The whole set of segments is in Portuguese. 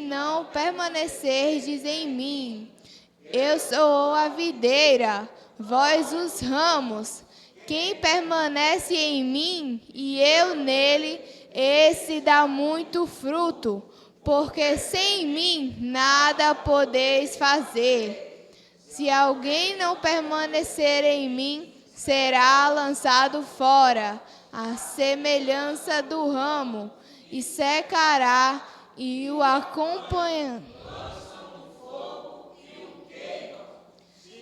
não permanecerdes em mim. Eu sou a videira, vós os ramos. Quem permanece em mim e eu nele, esse dá muito fruto, porque sem mim nada podeis fazer. Se alguém não permanecer em mim, será lançado fora, à semelhança do ramo, e secará, e o acompanha.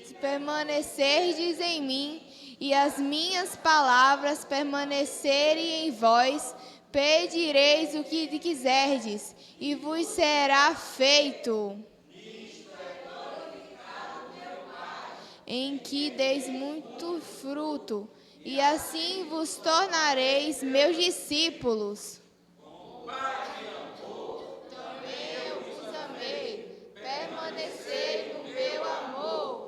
Se permanecerdes em mim, e as minhas palavras permanecerem em vós, pedireis o que quiserdes, e vos será feito. Em que deis muito fruto, e assim vos tornareis meus discípulos. Também eu vos amei, permanecei no meu amor.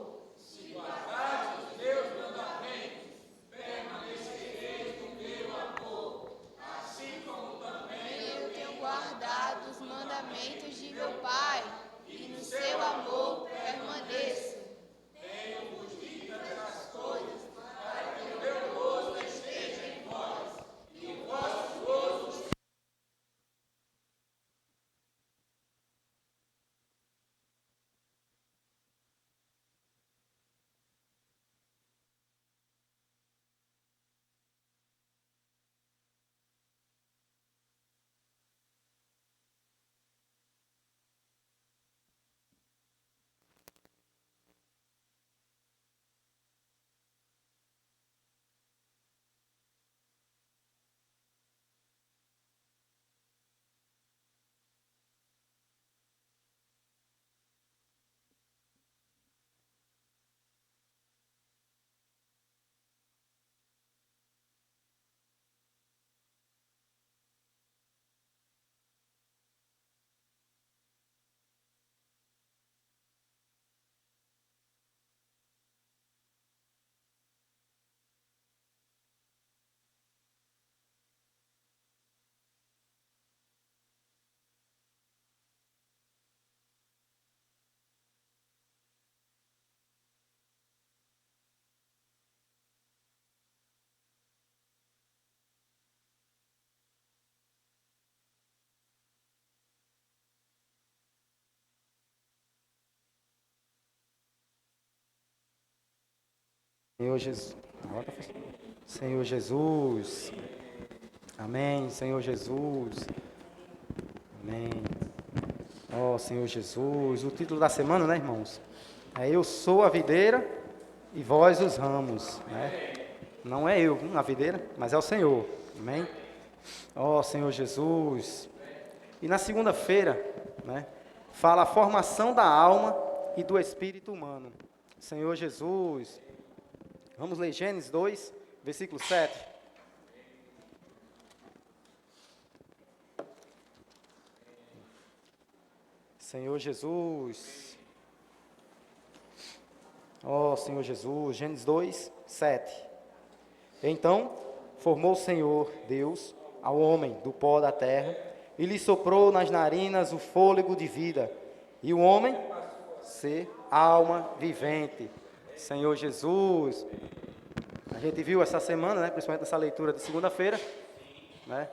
Eu tenho guardado os mandamentos de meu Pai, e no seu amor permaneço. Senhor Jesus. Senhor Jesus. Amém. Senhor Jesus. Amém. Ó Senhor Jesus. O título da semana, né, irmãos? É Eu sou a videira e vós os ramos, né? Não é eu, a videira, mas é o Senhor. Amém. Ó Senhor Jesus. E na segunda-feira, né, fala a formação da alma e do espírito humano. Senhor Jesus. Vamos ler Gênesis 2, versículo 7. Senhor Jesus. Ó Senhor Jesus, Gênesis 2, 7. Então formou o Senhor Deus ao homem do pó da terra e lhe soprou nas narinas o fôlego de vida. E o homem ser alma vivente. Senhor Jesus. A gente viu essa semana, né, principalmente nessa leitura de segunda-feira, né,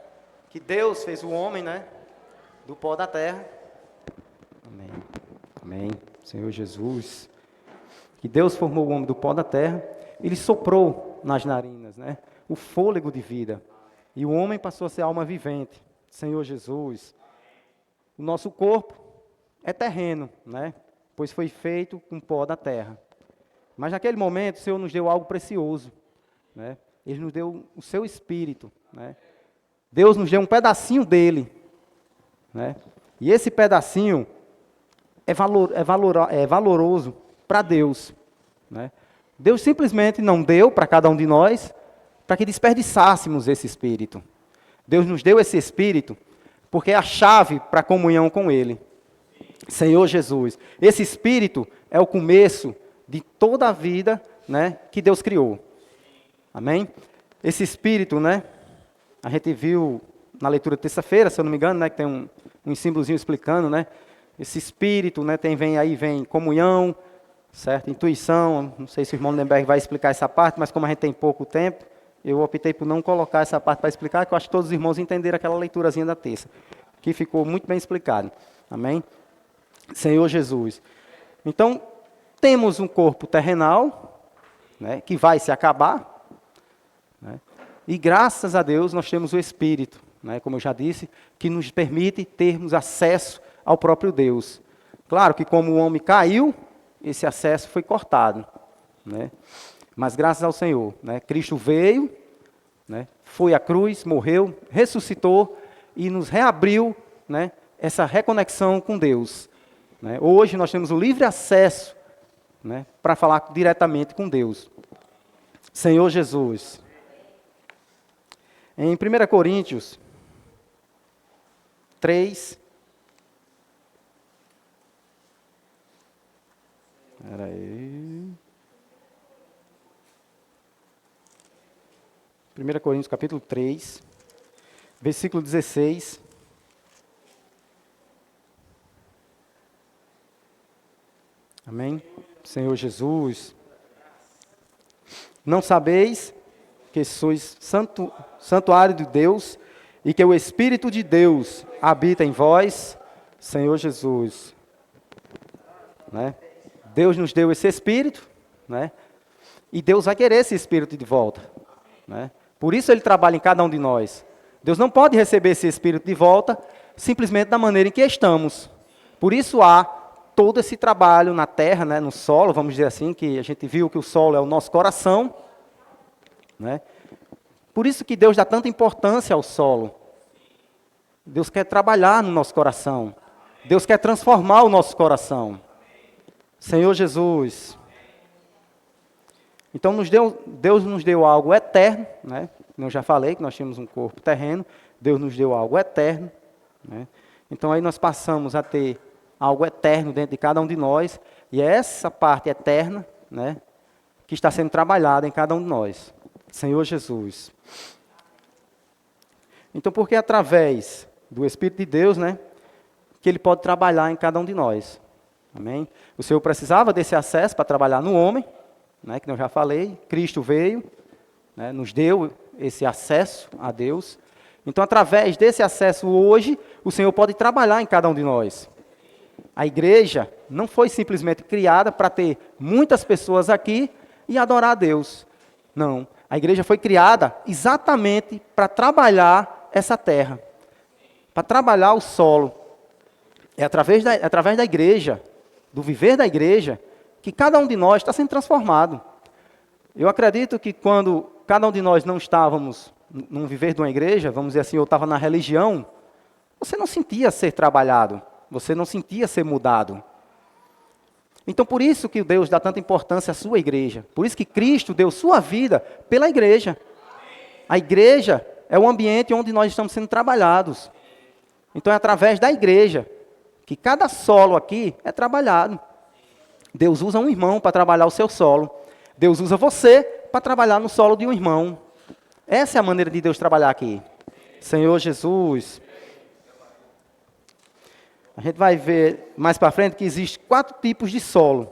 que Deus fez o homem, né, do pó da terra. Amém. Amém. Senhor Jesus. Que Deus formou o homem do pó da terra e lhe soprou nas narinas, né, o fôlego de vida. E o homem passou a ser alma vivente. Senhor Jesus. O nosso corpo é terreno, né, pois foi feito com pó da terra. Mas naquele momento o Senhor nos deu algo precioso, né? Ele nos deu o seu Espírito, né? Deus nos deu um pedacinho dele, né? E esse pedacinho é valoroso para Deus, né? Deus simplesmente não deu para cada um de nós para que desperdiçássemos esse Espírito. Deus nos deu esse Espírito porque é a chave para a comunhão com Ele. Senhor Jesus, esse Espírito é o começo de toda a vida, né, que Deus criou. Amém? Esse Espírito, né, a gente viu na leitura de terça-feira, se eu não me engano, né, que tem um símbolozinho explicando, né, esse espírito, né, vem comunhão, certo? Intuição, não sei se o irmão Lindenberg vai explicar essa parte, mas como a gente tem pouco tempo, eu optei por não colocar essa parte para explicar, que eu acho que todos os irmãos entenderam aquela leiturazinha da terça, que ficou muito bem explicado. Amém? Senhor Jesus. Então, temos um corpo terrenal, né, que vai se acabar, né, e graças a Deus nós temos o Espírito, né, como eu já disse, que nos permite termos acesso ao próprio Deus. Claro que como o homem caiu, esse acesso foi cortado, né, mas graças ao Senhor, né, Cristo veio, né, foi à cruz, morreu, ressuscitou e nos reabriu, né, essa reconexão com Deus. Né. Hoje nós temos o livre acesso, né, para falar diretamente com Deus. Senhor Jesus. Em 1 Coríntios 3, espera aí. 1 Coríntios capítulo 3, versículo 16. Amém? Senhor Jesus. Não sabeis que sois santuário de Deus e que o Espírito de Deus habita em vós, Senhor Jesus. Né? Deus nos deu esse Espírito, né? E Deus vai querer esse Espírito de volta. Né? Por isso Ele trabalha em cada um de nós. Deus não pode receber esse Espírito de volta simplesmente da maneira em que estamos. Por isso há todo esse trabalho na terra, né, no solo, vamos dizer assim, que a gente viu que o solo é o nosso coração. Né? Por isso que Deus dá tanta importância ao solo. Deus quer trabalhar no nosso coração. Deus quer transformar o nosso coração. Senhor Jesus. Então Deus nos deu algo eterno. Né? Eu já falei que nós tínhamos um corpo terreno. Deus nos deu algo eterno. Né? Então aí nós passamos a ter algo eterno dentro de cada um de nós, e é essa parte eterna, né, que está sendo trabalhada em cada um de nós. Senhor Jesus. Então, porque através do Espírito de Deus, né, que Ele pode trabalhar em cada um de nós. Amém? O Senhor precisava desse acesso para trabalhar no homem, né, que eu já falei, Cristo veio, né, nos deu esse acesso a Deus. Então, através desse acesso hoje, o Senhor pode trabalhar em cada um de nós. A igreja não foi simplesmente criada para ter muitas pessoas aqui e adorar a Deus. Não. A igreja foi criada exatamente para trabalhar essa terra. Para trabalhar o solo. É através da igreja, do viver da igreja, que cada um de nós está sendo transformado. Eu acredito que quando cada um de nós não estávamos no viver de uma igreja, vamos dizer assim, eu estava na religião, você não sentia ser trabalhado. Você não sentia ser mudado. Então, por isso que Deus dá tanta importância à sua igreja. Por isso que Cristo deu sua vida pela igreja. A igreja é o ambiente onde nós estamos sendo trabalhados. Então, é através da igreja que cada solo aqui é trabalhado. Deus usa um irmão para trabalhar o seu solo. Deus usa você para trabalhar no solo de um irmão. Essa é a maneira de Deus trabalhar aqui. Senhor Jesus. A gente vai ver mais para frente que existem 4 tipos de solo.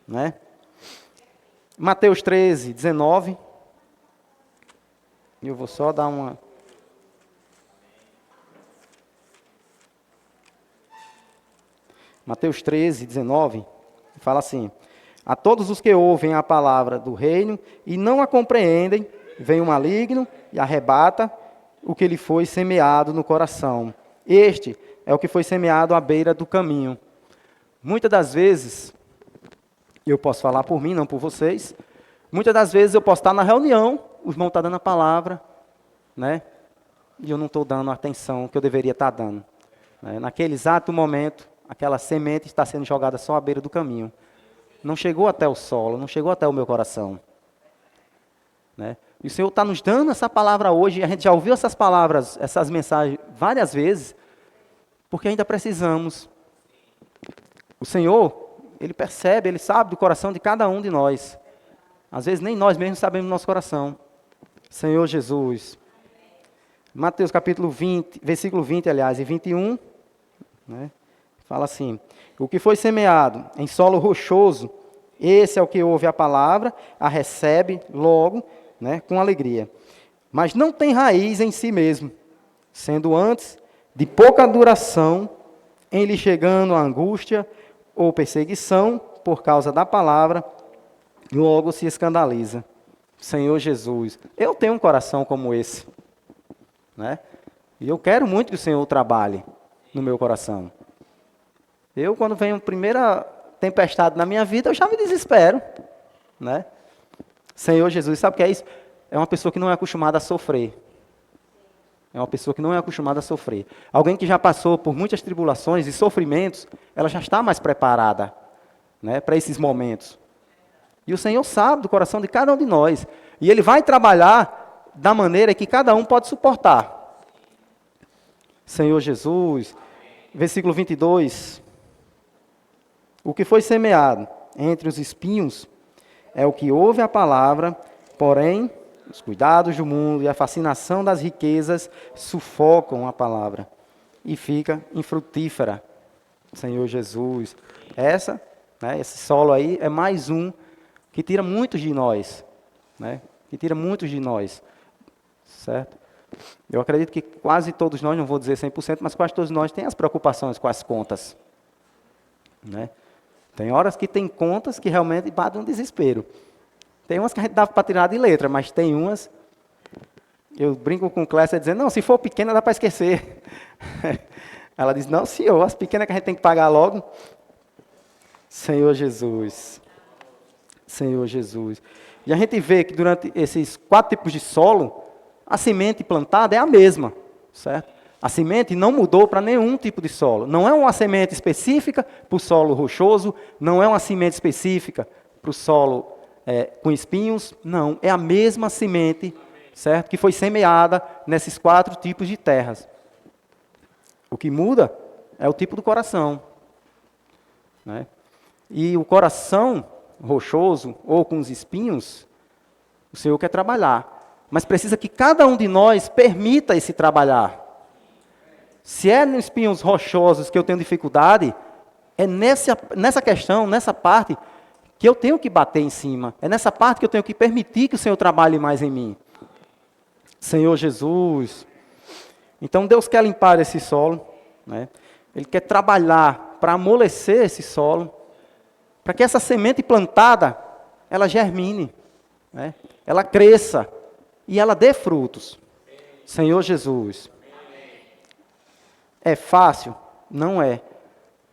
Né? Mateus 13, 19. Eu vou só dar uma... Mateus 13, 19, fala assim: a todos os que ouvem a palavra do reino e não a compreendem, vem o maligno e arrebata o que lhe foi semeado no coração. Este é o que foi semeado à beira do caminho. Muitas das vezes, eu posso falar por mim, não por vocês, muitas das vezes eu posso estar na reunião, o irmão está dando a palavra, né? E eu não estou dando a atenção que eu deveria estar dando. Né? Naquele exato momento, aquela semente está sendo jogada só à beira do caminho. Não chegou até o solo, não chegou até o meu coração. Né? E o Senhor está nos dando essa palavra hoje, e a gente já ouviu essas palavras, essas mensagens várias vezes, porque ainda precisamos. O Senhor, Ele percebe, Ele sabe do coração de cada um de nós. Às vezes nem nós mesmos sabemos do nosso coração. Senhor Jesus. Mateus capítulo 20, versículo 20, aliás, e 21, né, Fala assim: o que foi semeado em solo rochoso, esse é o que ouve a palavra, a recebe logo, né, com alegria. Mas não tem raiz em si mesmo, sendo antes de pouca duração, em lhe chegando a angústia ou perseguição por causa da palavra, logo se escandaliza. Senhor Jesus, eu tenho um coração como esse, né? E eu quero muito que o Senhor trabalhe no meu coração. Eu, quando vem a primeira tempestade na minha vida, eu já me desespero, né? Senhor Jesus, sabe o que é isso? É uma pessoa que não é acostumada a sofrer. É uma pessoa que não é acostumada a sofrer. Alguém que já passou por muitas tribulações e sofrimentos, ela já está mais preparada, né, para esses momentos. E o Senhor sabe do coração de cada um de nós. E Ele vai trabalhar da maneira que cada um pode suportar. Senhor Jesus, versículo 22. O que foi semeado entre os espinhos é o que ouve a palavra, porém, os cuidados do mundo e a fascinação das riquezas sufocam a palavra e fica infrutífera. Senhor Jesus, esse solo aí é mais um que tira muitos de nós, né? Que tira muitos de nós, certo? Eu acredito que quase todos nós, não vou dizer 100%, mas quase todos nós têm as preocupações com as contas, né? Tem horas que tem contas que realmente batem um desespero. Tem umas que a gente dá para tirar de letra, mas tem umas... Eu brinco com o Clécia dizendo, não, se for pequena dá para esquecer. Ela diz, não, senhor, as pequenas que a gente tem que pagar logo. Senhor Jesus. Senhor Jesus. E a gente vê que durante esses 4 tipos de solo, a semente plantada é a mesma, certo? A semente não mudou para nenhum tipo de solo. Não é uma semente específica para o solo rochoso, não é uma semente específica para o solo com espinhos, não. É a mesma semente, certo? Que foi semeada nesses 4 tipos de terras. O que muda é o tipo do coração, né? E o coração rochoso ou com os espinhos, o Senhor quer trabalhar. Mas precisa que cada um de nós permita esse trabalhar. Se é nos espinhos rochosos que eu tenho dificuldade, é nessa questão, nessa parte, que eu tenho que bater em cima. É nessa parte que eu tenho que permitir que o Senhor trabalhe mais em mim. Senhor Jesus. Então Deus quer limpar esse solo, né? Ele quer trabalhar para amolecer esse solo, para que essa semente plantada, ela germine, né? Ela cresça e ela dê frutos. Senhor Jesus. É fácil? Não é.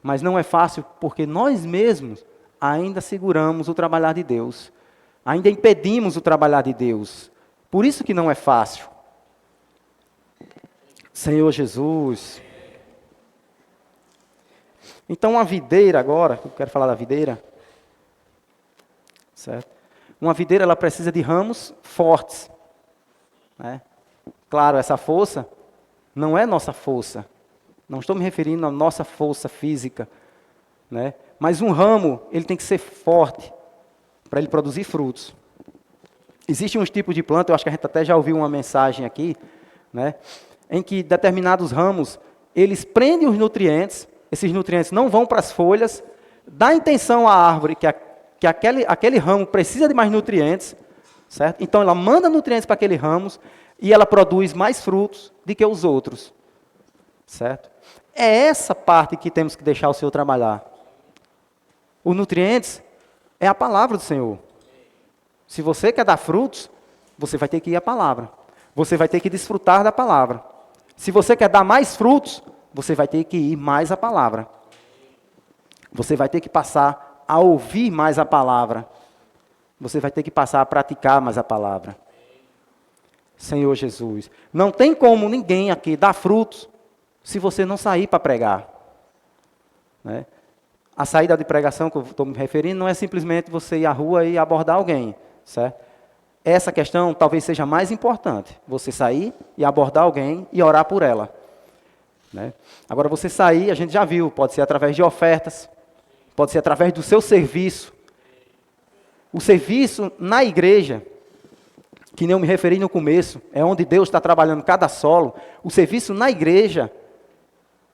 Mas não é fácil porque nós mesmos ainda seguramos o trabalhar de Deus. Ainda impedimos o trabalhar de Deus. Por isso que não é fácil. Senhor Jesus. Então a videira agora, eu quero falar da videira. Certo? Uma videira ela precisa de ramos fortes, né? Claro, essa força não é nossa força. Não estou me referindo à nossa força física, né? Mas um ramo, ele tem que ser forte para ele produzir frutos. Existem uns tipos de planta, eu acho que a gente até já ouviu uma mensagem aqui, né? Em que determinados ramos, eles prendem os nutrientes, esses nutrientes não vão para as folhas, dá intenção à árvore que aquele ramo precisa de mais nutrientes, certo? Então ela manda nutrientes para aquele ramo e ela produz mais frutos do que os outros, certo? É essa parte que temos que deixar o Senhor trabalhar. Os nutrientes é a palavra do Senhor. Se você quer dar frutos, você vai ter que ir à palavra. Você vai ter que desfrutar da palavra. Se você quer dar mais frutos, você vai ter que ir mais à palavra. Você vai ter que passar a ouvir mais a palavra. Você vai ter que passar a praticar mais a palavra. Senhor Jesus, não tem como ninguém aqui dar frutos se você não sair para pregar, né? A saída de pregação que eu estou me referindo não é simplesmente você ir à rua e abordar alguém, certo? Essa questão talvez seja mais importante, você sair e abordar alguém e orar por ela, né? Agora você sair, a gente já viu, pode ser através de ofertas, pode ser através do seu serviço. O serviço na igreja, que nem eu me referi no começo, é onde Deus está trabalhando cada solo. O serviço na igreja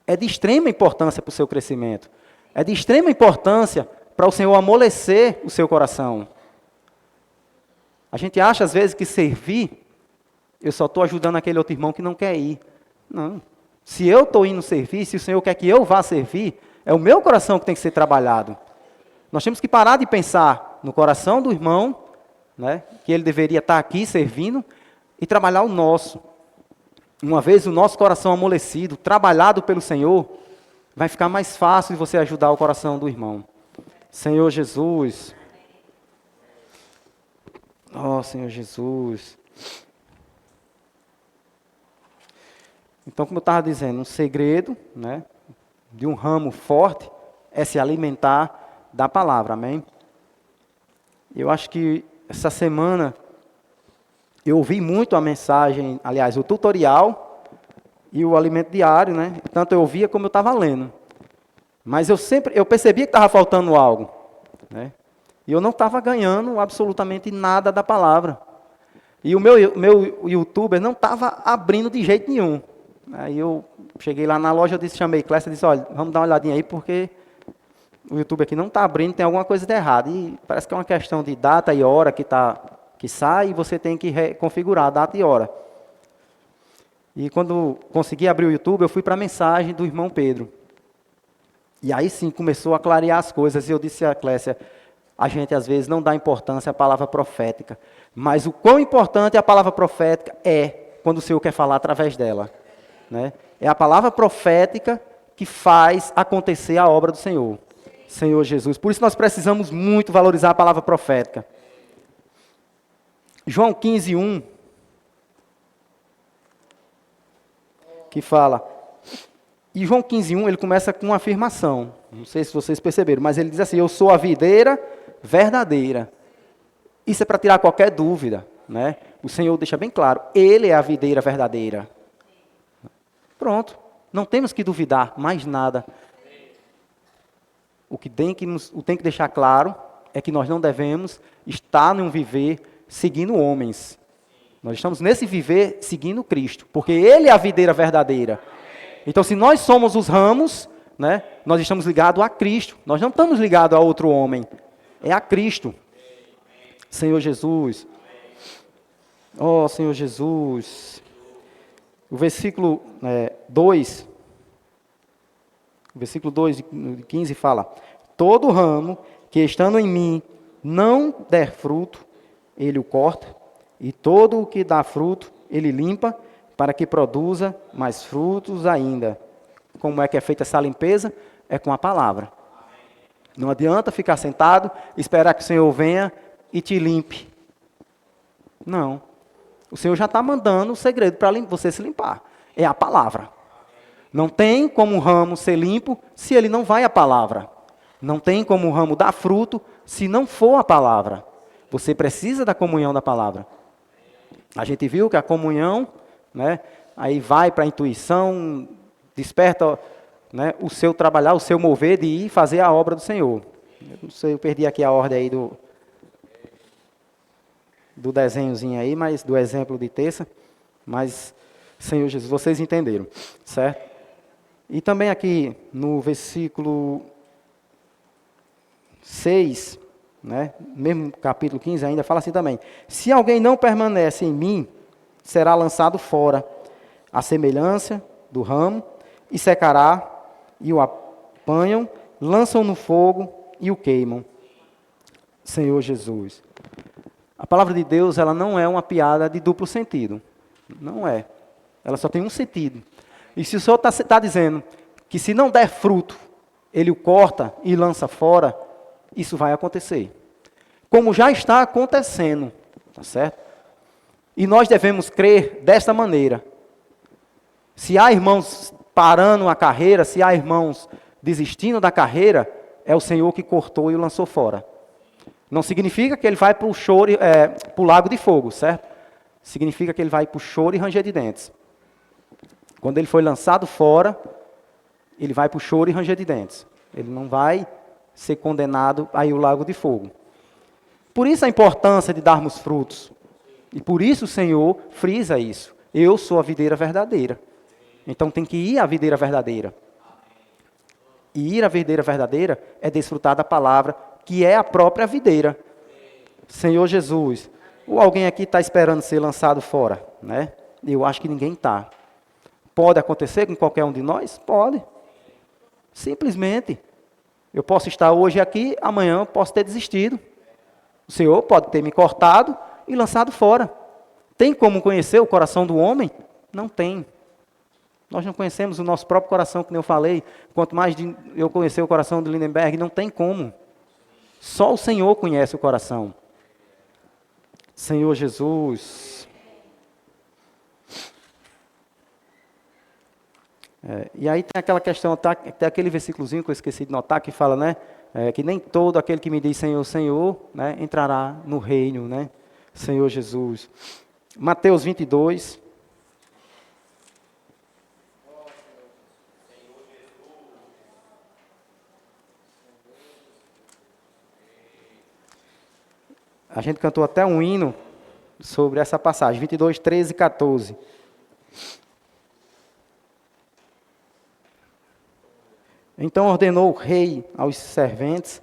é de extrema importância para o seu crescimento. É de extrema importância para o Senhor amolecer o seu coração. A gente acha, às vezes, que servir, eu só estou ajudando aquele outro irmão que não quer ir. Não. Se eu estou indo servir, se o Senhor quer que eu vá servir, é o meu coração que tem que ser trabalhado. Nós temos que parar de pensar no coração do irmão, né, que ele deveria estar aqui servindo, e trabalhar o nosso. Uma vez o nosso coração amolecido, trabalhado pelo Senhor, vai ficar mais fácil de você ajudar o coração do irmão. Senhor Jesus. Oh, Senhor Jesus. Então, como eu estava dizendo, um segredo, né, de um ramo forte é se alimentar da palavra, amém? Eu acho que essa semana eu ouvi muito a mensagem, aliás, o tutorial e o alimento diário, né? Tanto eu ouvia como eu estava lendo. Mas eu percebia que estava faltando algo, né? E eu não estava ganhando absolutamente nada da palavra. E o meu youtuber não estava abrindo de jeito nenhum. Aí eu cheguei lá na loja, chamei Clécia e disse, olha, vamos dar uma olhadinha aí, porque o YouTube aqui não está abrindo, tem alguma coisa de errado. E parece que é uma questão de data e hora que sai, e você tem que reconfigurar a data e hora. E quando consegui abrir o YouTube, eu fui para a mensagem do irmão Pedro. E aí sim, começou a clarear as coisas, e eu disse a Clécia, a gente às vezes não dá importância à palavra profética, mas o quão importante a palavra profética é quando o Senhor quer falar através dela. Né? É a palavra profética que faz acontecer a obra do Senhor. Senhor Jesus. Por isso nós precisamos muito valorizar a palavra profética. João 15:1, que fala... E João 15:1, ele começa com uma afirmação. Não sei se vocês perceberam, mas ele diz assim, eu sou a videira verdadeira. Isso é para tirar qualquer dúvida. Né? O Senhor deixa bem claro, Ele é a videira verdadeira. Pronto, não temos que duvidar mais nada. O que tem que deixar claro é que nós não devemos estar num viver seguindo homens. Nós estamos nesse viver seguindo Cristo, porque Ele é a videira verdadeira. Então, se nós somos os ramos, né, nós estamos ligados a Cristo. Nós não estamos ligados a outro homem, é a Cristo. Senhor Jesus. Oh, Senhor Jesus. O versículo 2, o versículo 2 de 15 fala, todo ramo que estando em mim não der fruto, ele o corta, e todo o que dá fruto, ele limpa, para que produza mais frutos ainda. Como é que é feita essa limpeza? É com a palavra. Não adianta ficar sentado, esperar que o Senhor venha e te limpe. Não. O Senhor já está mandando o segredo para você se limpar. É a palavra. Não tem como um ramo ser limpo se ele não vai à palavra. Não tem como um ramo dar fruto se não for a palavra. Você precisa da comunhão da palavra. A gente viu que a comunhão, né, aí vai para a intuição, desperta, né, o seu trabalhar, o seu mover de ir fazer a obra do Senhor. Eu não sei, eu perdi aqui a ordem aí do desenhozinho aí, mas do exemplo de terça, mas, Senhor Jesus, vocês entenderam, certo? E também aqui no versículo 6, né, mesmo capítulo 15 ainda, fala assim também, se alguém não permanece em mim, será lançado fora, a semelhança do ramo, e secará, e o apanham, lançam no fogo e o queimam. Senhor Jesus. A palavra de Deus, ela não é uma piada de duplo sentido. Não é. Ela só tem um sentido. E se o Senhor está dizendo que se não der fruto, Ele o corta e lança fora, isso vai acontecer. Como já está acontecendo. Tá certo? E nós devemos crer desta maneira. Se há irmãos parando a carreira, se há irmãos desistindo da carreira, é o Senhor que cortou e o lançou fora. Não significa que ele vai para o lago de fogo, certo? Significa que ele vai para o choro e ranger de dentes. Quando ele foi lançado fora, ele vai para o choro e ranger de dentes. Ele não vai ser condenado a ir ao lago de fogo. Por isso a importância de darmos frutos. E por isso o Senhor frisa isso. Eu sou a videira verdadeira. Então tem que ir à videira verdadeira. E ir à videira verdadeira é desfrutar da palavra, que é a própria videira. Senhor Jesus, ou alguém aqui está esperando ser lançado fora, né? Eu acho que ninguém está. Pode acontecer com qualquer um de nós? Pode. Simplesmente. Eu posso estar hoje aqui, amanhã eu posso ter desistido. O Senhor pode ter me cortado e lançado fora. Tem como conhecer o coração do homem? Não tem. Nós não conhecemos o nosso próprio coração, como eu falei. Quanto mais eu conhecer o coração de Lindenberg, não tem como. Só o Senhor conhece o coração. Senhor Jesus. E aí tem aquela questão, tem aquele versículozinho que eu esqueci de notar, que fala, né? Que nem todo aquele que me diz Senhor, Senhor, né, entrará no reino, né? Senhor Jesus. Mateus 22. A gente cantou até um hino sobre essa passagem, 22, 13 e 14. Então ordenou o rei aos serventes,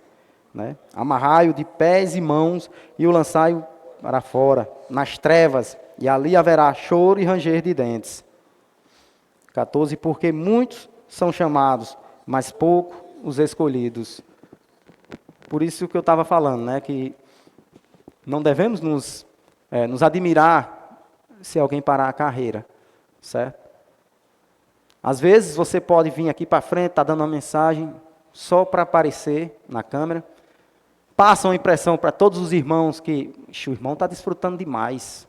né, amarrai-o de pés e mãos e o lançai-o para fora, nas trevas, e ali haverá choro e ranger de dentes. 14, porque muitos são chamados, mas pouco os escolhidos. Por isso que eu estava falando, né, que não devemos nos admirar se alguém parar a carreira, certo? Às vezes você pode vir aqui para frente, está dando uma mensagem só para aparecer na câmera, passa uma impressão para todos os irmãos que o irmão está desfrutando demais.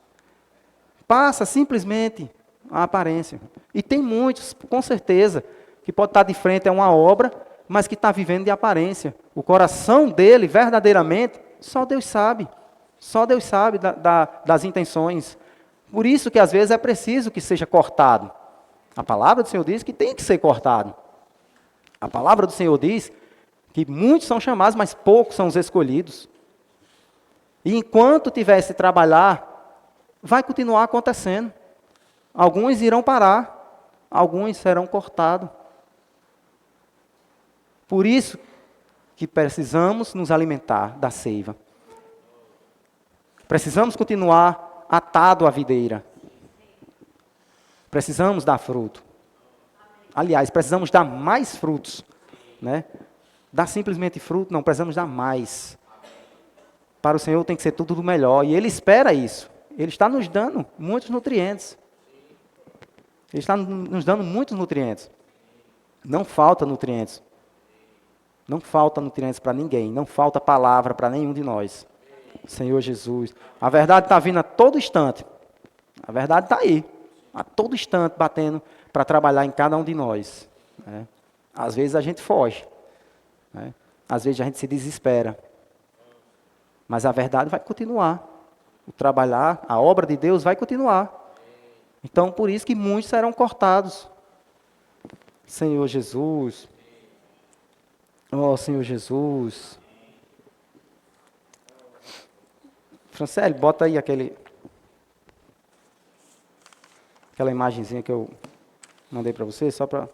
Passa simplesmente a aparência. E tem muitos, com certeza, que pode estar de frente a uma obra, mas que está vivendo de aparência. O coração dele, verdadeiramente, só Deus sabe. Só Deus sabe das intenções. Por isso que às vezes é preciso que seja cortado. A palavra do Senhor diz que tem que ser cortado. A palavra do Senhor diz que muitos são chamados, mas poucos são os escolhidos. E enquanto tiver esse trabalhar, vai continuar acontecendo. Alguns irão parar, alguns serão cortados. Por isso que precisamos nos alimentar da seiva. Precisamos continuar atado à videira. Precisamos dar fruto. Aliás, precisamos dar mais frutos, né? Dar simplesmente fruto, não, precisamos dar mais. Para o Senhor tem que ser tudo do melhor, e Ele espera isso. Ele está nos dando muitos nutrientes. Ele está nos dando muitos nutrientes. Não falta nutrientes. Não falta nutrientes para ninguém, não falta palavra para nenhum de nós. Senhor Jesus. A verdade está vindo a todo instante. A verdade está aí. A todo instante batendo para trabalhar em cada um de nós. Né? Às vezes a gente foge. Né? Às vezes a gente se desespera. Mas a verdade vai continuar. O trabalhar, a obra de Deus vai continuar. Então, por isso que muitos serão cortados. Senhor Jesus. Oh, Senhor Jesus. Francélio, bota aí aquela imagenzinha que eu mandei para você, só para...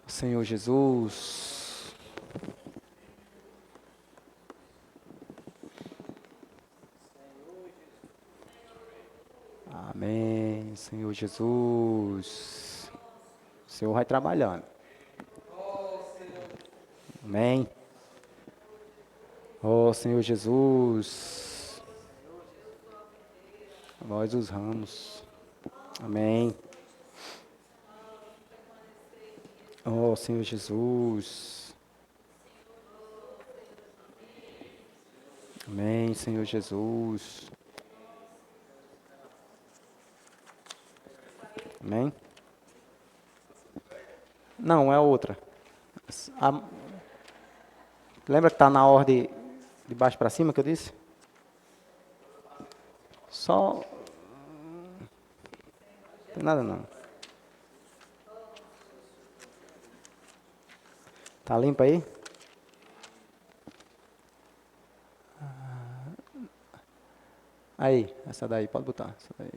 Senhor Jesus. Amém, Senhor Jesus. O Senhor vai trabalhando. Amém. Oh, Senhor Jesus. Nós os ramos. Amém. Oh, Senhor Jesus. Amém, Senhor Jesus. Amém? Não, é outra. Lembra que está na ordem de baixo para cima que eu disse? Só... Não tem nada não. Tá limpo aí? Aí, essa daí, pode botar. Essa daí.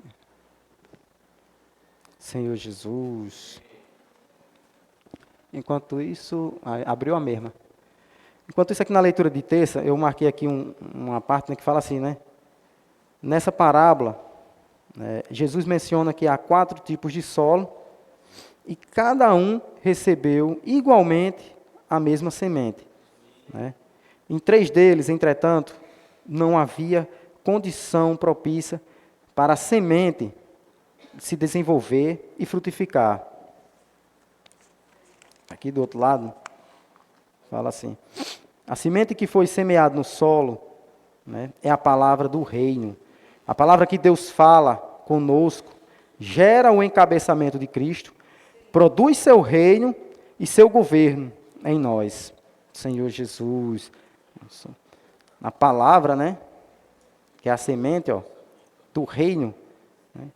Senhor Jesus. Enquanto isso, abriu a mesma. Enquanto isso, aqui na leitura de terça, eu marquei aqui uma parte, né, que fala assim, né? Nessa parábola, Jesus menciona que há 4 tipos de solo e cada um recebeu igualmente a mesma semente, né? Em 3 deles, entretanto, não havia condição propícia para a semente se desenvolver e frutificar. Aqui do outro lado, fala assim: a semente que foi semeada no solo, né, é a palavra do reino. A palavra que Deus fala conosco gera o encabeçamento de Cristo, produz seu reino e seu governo em nós. Senhor Jesus. A palavra, né, que é a semente, ó, do reino, né,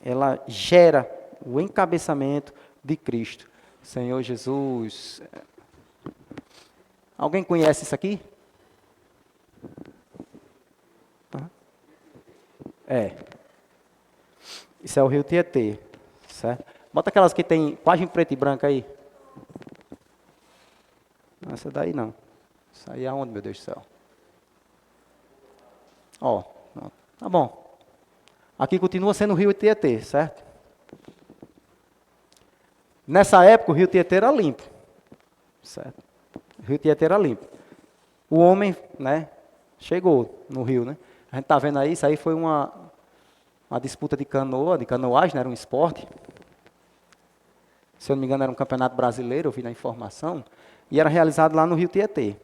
ela gera o encabeçamento de Cristo. Senhor Jesus. Alguém conhece isso aqui? Isso é o rio Tietê, certo? Bota aquelas que tem página preto e branco aí. Não, essa daí não. Isso aí é onde, meu Deus do céu? Ó, tá bom. Aqui continua sendo o rio Tietê, certo? Nessa época o rio Tietê era limpo, certo? O rio Tietê era limpo. O homem, né, chegou no rio, né? A gente tá vendo aí, isso aí foi uma disputa de canoa, de canoagem, né, era um esporte. Se eu não me engano, era um campeonato brasileiro, eu vi na informação, e era realizado lá no rio Tietê.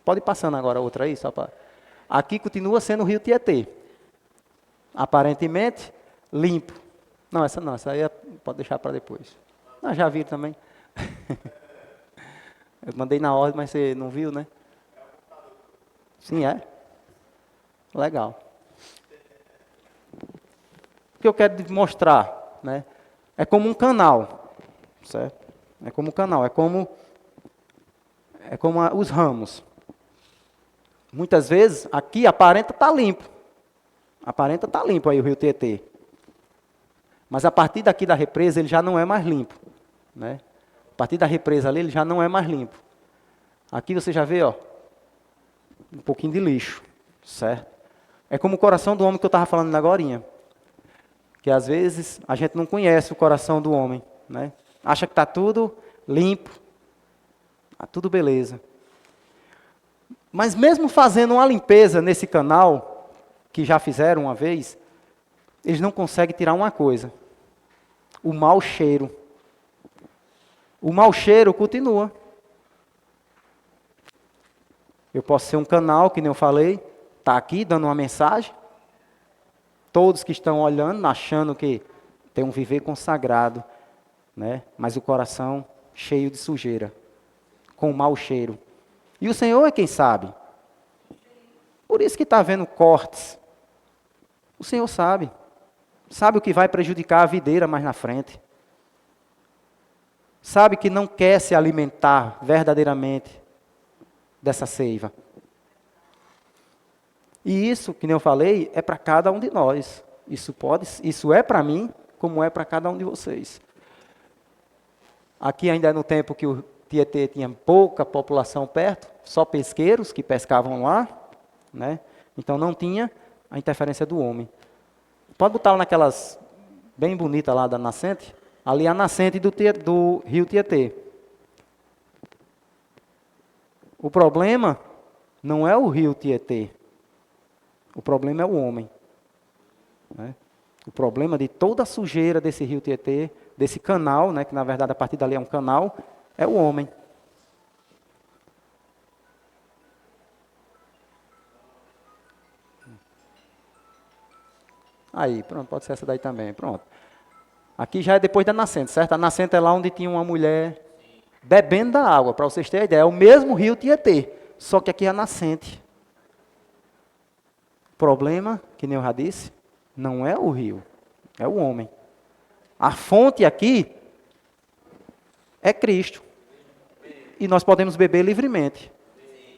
Pode ir passando agora outra aí, só para... Aqui continua sendo o rio Tietê. Aparentemente, limpo. Não, essa aí pode deixar para depois. Ah, já viram também. Eu mandei na ordem, mas você não viu, né? Sim, é? Legal. O que eu quero mostrar, né? É como um canal, certo? É como um canal, é como os ramos. Muitas vezes, aqui aparenta estar limpo. Aparenta estar limpo aí o rio Tietê. Mas a partir daqui da represa, ele já não é mais limpo, né? A partir da represa ali, ele já não é mais limpo. Aqui você já vê, ó, um pouquinho de lixo, certo? É como o coração do homem que eu estava falando agorinha. Que às vezes a gente não conhece o coração do homem, né? Acha que está tudo limpo, está tudo beleza. Mas mesmo fazendo uma limpeza nesse canal, que já fizeram uma vez, eles não conseguem tirar uma coisa: o mau cheiro. O mau cheiro continua. Eu posso ser um canal, que nem eu falei, está aqui dando uma mensagem. Todos que estão olhando, achando que tem um viver consagrado, né? Mas o coração cheio de sujeira, com mau cheiro. E o Senhor é quem sabe. Por isso que está havendo cortes. O Senhor sabe. Sabe o que vai prejudicar a videira mais na frente. Sabe que não quer se alimentar verdadeiramente dessa seiva. E isso, que nem eu falei, é para cada um de nós. Isso é para mim, como é para cada um de vocês. Aqui ainda é no tempo que o Tietê tinha pouca população perto, só pesqueiros que pescavam lá, né? Então não tinha a interferência do homem. Pode botar lá naquelas bem bonitas lá da nascente, ali é a nascente do rio Tietê. O problema não é o rio Tietê. O problema é o homem, né? O problema de toda a sujeira desse rio Tietê, desse canal, né, que na verdade a partir dali é um canal, é o homem. Aí, pronto, pode ser essa daí também, pronto. Aqui já é depois da nascente, certo? A nascente é lá onde tinha uma mulher bebendo da água, para vocês terem ideia. É o mesmo rio Tietê, só que aqui é a nascente. O problema, que nem eu já disse, não é o rio, é o homem. A fonte aqui é Cristo. E nós podemos beber livremente,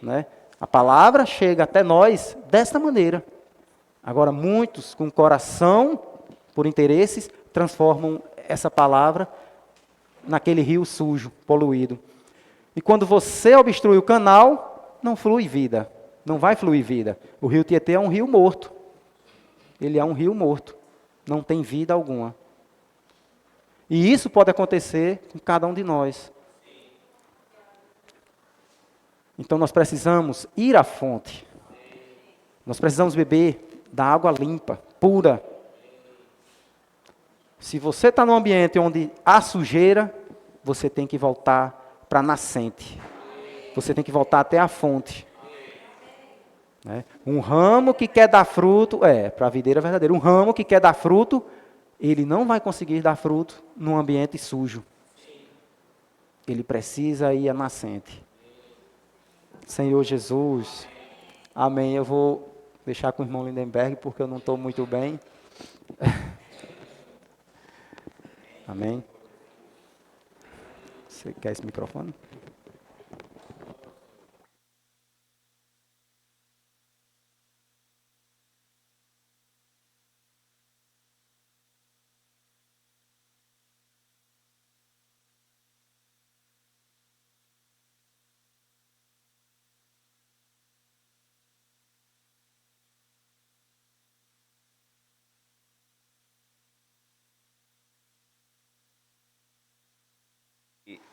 né? A palavra chega até nós desta maneira. Agora, muitos com coração, por interesses, transformam essa palavra naquele rio sujo, poluído. E quando você obstrui o canal, não flui vida, não vai fluir vida. O rio Tietê é um rio morto. Ele é um rio morto, não tem vida alguma. E isso pode acontecer com cada um de nós. Então nós precisamos ir à fonte. Nós precisamos beber da água limpa, pura. Se você está num ambiente onde há sujeira, você tem que voltar para a nascente. Você tem que voltar até a fonte. Um ramo que quer dar fruto, para a videira verdadeira, um ramo que quer dar fruto, ele não vai conseguir dar fruto num ambiente sujo. Ele precisa ir à nascente. Senhor Jesus, amém. Eu vou deixar com o irmão Lindenberg, porque eu não estou muito bem. Amém. Você quer esse microfone?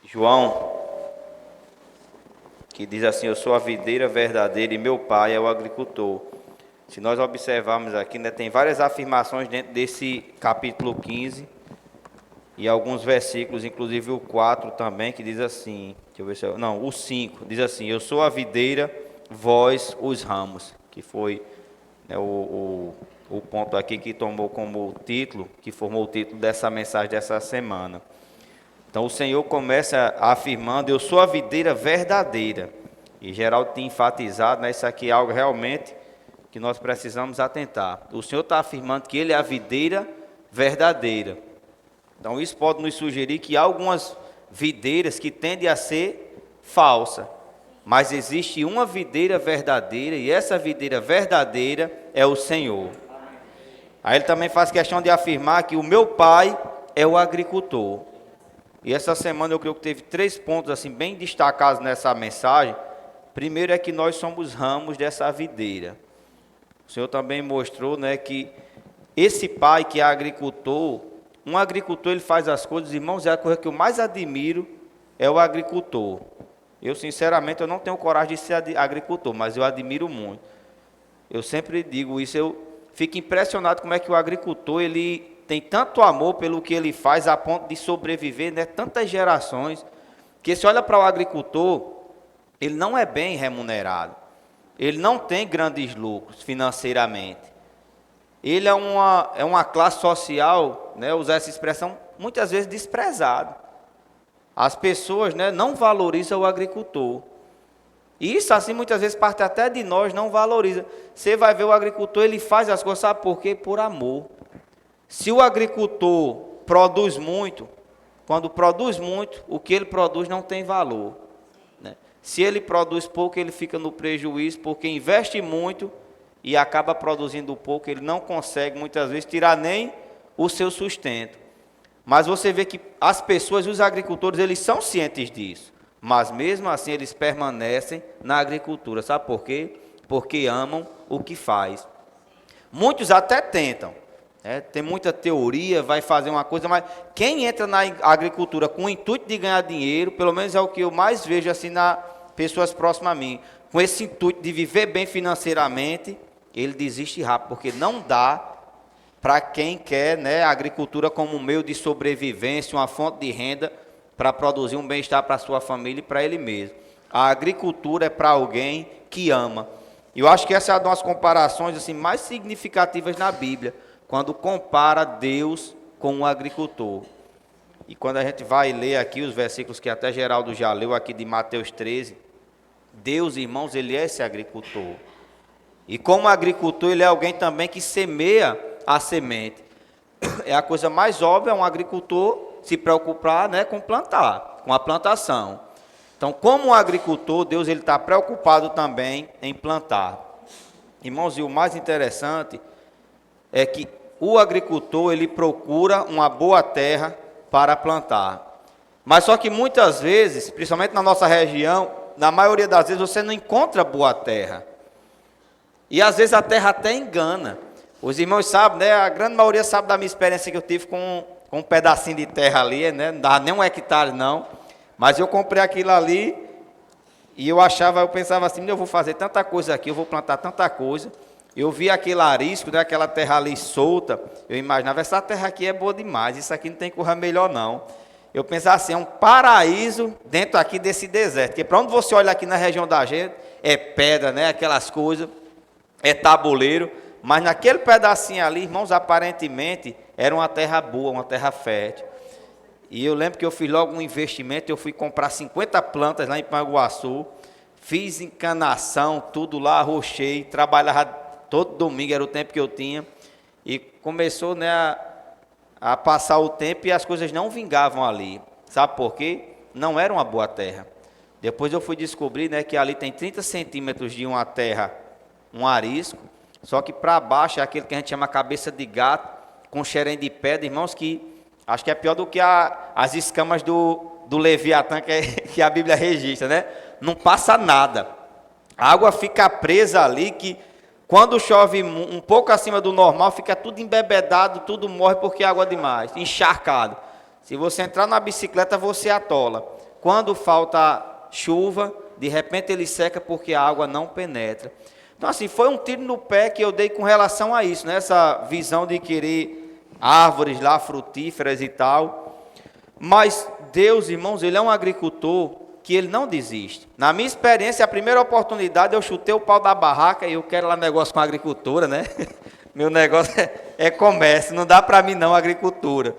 João, que diz assim: eu sou a videira verdadeira e meu pai é o agricultor. Se nós observarmos aqui, né, tem várias afirmações dentro desse capítulo 15 e alguns versículos, inclusive o 4 também, que diz assim, deixa eu ver se eu, não, o 5, diz assim: eu sou a videira, vós os ramos, que foi, né, o ponto aqui que tomou como título, que formou o título dessa mensagem dessa semana. Então o Senhor começa afirmando: eu sou a videira verdadeira. E Geraldo tem enfatizado, né, isso aqui é algo realmente que nós precisamos atentar. O Senhor está afirmando que Ele é a videira verdadeira. Então isso pode nos sugerir que há algumas videiras que tendem a ser falsas. Mas existe uma videira verdadeira, e essa videira verdadeira é o Senhor. Aí ele também faz questão de afirmar que o meu pai é o agricultor. E essa semana eu creio que teve 3 pontos assim bem destacados nessa mensagem. Primeiro é que nós somos ramos dessa videira. O Senhor também mostrou, né, que esse pai que é agricultor, um agricultor ele faz as coisas, irmãos, é a coisa que eu mais admiro é o agricultor. Eu sinceramente eu não tenho coragem de ser agricultor, mas eu admiro muito. Eu sempre digo isso, eu fico impressionado como é que o agricultor ele tem tanto amor pelo que ele faz a ponto de sobreviver, né, tantas gerações, que se olha para o agricultor, ele não é bem remunerado, ele não tem grandes lucros financeiramente, ele é uma classe social, né, usar essa expressão, muitas vezes desprezado. As pessoas, né, não valorizam o agricultor. E isso assim muitas vezes parte até de nós, não valoriza. Você vai ver o agricultor, ele faz as coisas, sabe por quê? Por amor. Se o agricultor produz muito, quando produz muito, o que ele produz não tem valor, né? Se ele produz pouco, ele fica no prejuízo, porque investe muito e acaba produzindo pouco, ele não consegue muitas vezes tirar nem o seu sustento. Mas você vê que as pessoas, os agricultores, eles são cientes disso, mas mesmo assim eles permanecem na agricultura. Sabe por quê? Porque amam o que faz. Muitos até tentam. Tem muita teoria, vai fazer uma coisa, mas quem entra na agricultura com o intuito de ganhar dinheiro, pelo menos é o que eu mais vejo assim nas pessoas próximas a mim, com esse intuito de viver bem financeiramente, ele desiste rápido, porque não dá para quem quer, né, a agricultura como um meio de sobrevivência, uma fonte de renda para produzir um bem-estar para a sua família e para ele mesmo. A agricultura é para alguém que ama. E eu acho que essa é uma das comparações assim, mais significativas na Bíblia, quando compara Deus com o agricultor. E quando a gente vai ler aqui os versículos que até Geraldo já leu aqui de Mateus 13, Deus, irmãos, ele é esse agricultor. E como agricultor, ele é alguém também que semeia a semente. É a coisa mais óbvia, um agricultor se preocupar, né, com plantar, com a plantação. Então, como um agricultor, Deus ele está preocupado também em plantar. Irmãos, e o mais interessante é que o agricultor ele procura uma boa terra para plantar. Mas só que muitas vezes, principalmente na nossa região, na maioria das vezes você não encontra boa terra. E às vezes a terra até engana. Os irmãos sabem, né? A grande maioria sabe da minha experiência que eu tive com um pedacinho de terra ali, né? Não dá nem 1 hectare não. Mas eu comprei aquilo ali e eu pensava assim, eu vou fazer tanta coisa aqui, eu vou plantar tanta coisa. Eu vi aquele arisco, né? Aquela terra ali solta. Eu imaginava, essa terra aqui é boa demais, isso aqui não tem que correr melhor não. Eu pensava assim, é um paraíso dentro aqui desse deserto. Porque para onde você olha aqui na região da gente, é pedra, né? Aquelas coisas, é tabuleiro. Mas naquele pedacinho ali, irmãos, aparentemente, era uma terra boa, uma terra fértil. E eu lembro que eu fiz logo um investimento, eu fui comprar 50 plantas lá em Panguaçu, fiz encanação, tudo lá, arrochei, trabalhava todo domingo, era o tempo que eu tinha. E começou, né, a passar o tempo e as coisas não vingavam ali. Sabe por quê? Não era uma boa terra. Depois eu fui descobrir, né, que ali tem 30 centímetros de uma terra, um arisco, só que para baixo é aquele que a gente chama cabeça de gato, com xerém de pedra, irmãos, que acho que é pior do que as escamas do Leviatã que a Bíblia registra, né? Não passa nada. A água fica presa ali, que quando chove um pouco acima do normal, fica tudo embebedado, tudo morre porque é água demais, encharcado. Se você entrar na bicicleta, você atola. Quando falta chuva, de repente ele seca porque a água não penetra. Então, assim, foi um tiro no pé que eu dei com relação a isso, né? Essa visão de querer árvores lá frutíferas e tal. Mas Deus, irmãos, Ele é um agricultor que Ele não desiste. Na minha experiência, a primeira oportunidade, eu chutei o pau da barraca e eu quero lá negócio com a agricultura, né? Meu negócio é comércio, não dá para mim não, agricultura.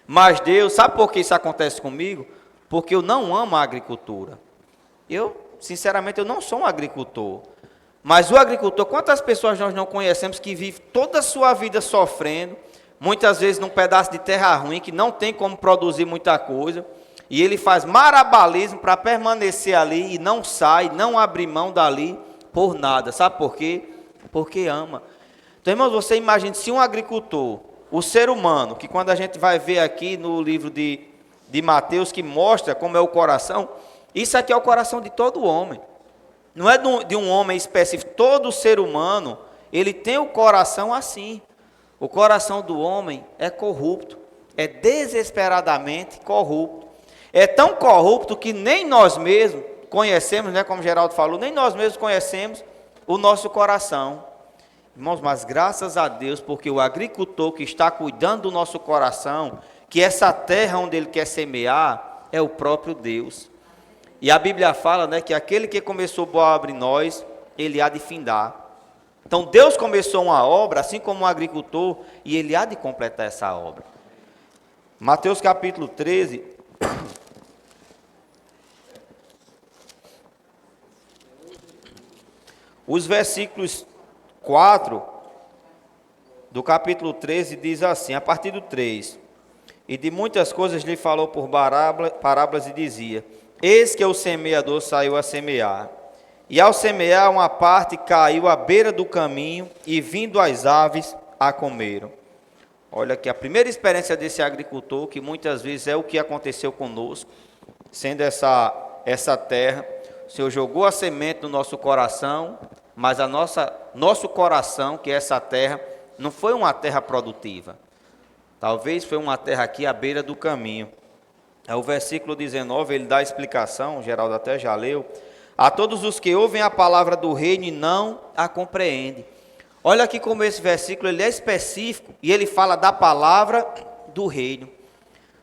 Mas Deus, sabe por que isso acontece comigo? Porque eu não amo a agricultura. Sinceramente, eu não sou um agricultor. Mas o agricultor, quantas pessoas nós não conhecemos que vivem toda a sua vida sofrendo, muitas vezes num pedaço de terra ruim, que não tem como produzir muita coisa, e ele faz marabalismo para permanecer ali e não sai, não abre mão dali por nada. Sabe por quê? Porque ama. Então, irmãos, você imagina se um agricultor, o ser humano, que quando a gente vai ver aqui no livro de Mateus, que mostra como é o coração, isso aqui é o coração de todo homem. Não é de um homem específico, todo ser humano, ele tem o coração assim. O coração do homem é corrupto, é desesperadamente corrupto. É tão corrupto que nem nós mesmos conhecemos, né, como Geraldo falou, nem nós mesmos conhecemos o nosso coração. Irmãos, mas graças a Deus, porque o agricultor que está cuidando do nosso coração, que essa terra onde ele quer semear, é o próprio Deus. E a Bíblia fala, né, que aquele que começou boa obra em nós, ele há de findar. Então Deus começou uma obra, assim como um agricultor, e ele há de completar essa obra. Mateus capítulo 13. Os versículos 4 do capítulo 13 diz assim, a partir do 3. E de muitas coisas lhe falou por parábolas e dizia: eis que o semeador saiu a semear. E ao semear, uma parte caiu à beira do caminho, e vindo as aves, a comeram. Olha aqui, a primeira experiência desse agricultor, que muitas vezes é o que aconteceu conosco, sendo essa terra, o Senhor jogou a semente no nosso coração, mas nosso coração, que é essa terra, não foi uma terra produtiva. Talvez foi uma terra aqui à beira do caminho. O versículo 19, ele dá a explicação, Geraldo até já leu. A todos os que ouvem a palavra do reino e não a compreendem. Olha aqui como esse versículo ele é específico e ele fala da palavra do reino.